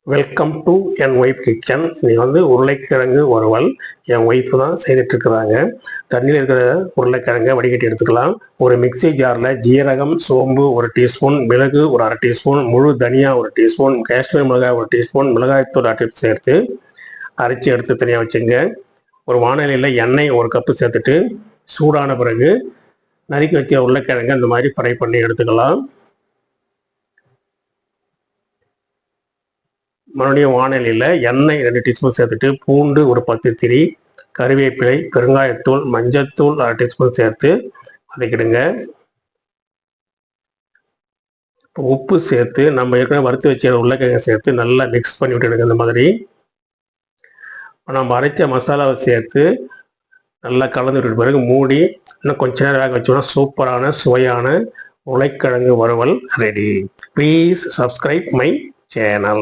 Welcome to N wife kitchen. இன்னைக்கு உருளைக்கிழங்கு வறுவல் என் ஒய்ஃப் தான் செய்துட்ருக்குறாங்க. தண்ணியில் இருக்கிற உருளைக்கிழங்கை வடிகட்டி எடுத்துக்கலாம். ஒரு மிக்சி ஜாரில் ஜீரகம், சோம்பு 1 டீஸ்பூன், மிளகு ஒரு 1/2 டீஸ்பூன், முழு தனியா 1 டீஸ்பூன், காஷ்மீர் மிளகாய் 1 டீஸ்பூன், மிளகாய்த்தூள் சேர்த்து அரைச்சி எடுத்து தனியாக வச்சுங்க. ஒரு வானலியில் எண்ணெய் 1 கப்பு சேர்த்துட்டு சூடான பிறகு நறுக்கி வச்ச உருளைக்கிழங்கு அந்த மாதிரி ஃப்ரை பண்ணி எடுத்துக்கலாம். மறுபடியும் வானலியில் எண்ணெய் 2 டீஸ்பூன் சேர்த்துட்டு பூண்டு ஒரு 10 திரி, கறிவேப்பிலை, பெருங்காயத்தூள், மஞ்சத்தூள் 1/2 டீஸ்பூன் சேர்த்து வதக்கிடுங்க. உப்பு சேர்த்து நம்ம ஏற்கனவே வறுத்து வச்ச உருளைக்கிழங்கை சேர்த்து நல்லா மிக்ஸ் பண்ணி விட்டுடுங்க. இந்த மாதிரி நம்ம அரைச்ச மசாலாவை சேர்த்து நல்லா கலந்து விட்டு பிறகு மூடி இன்னும் கொஞ்ச நேரம் வேக வச்சோம்னா சூப்பரான சுவையான உருளைக்கிழங்கு வறுவல் ready. Please subscribe my channel.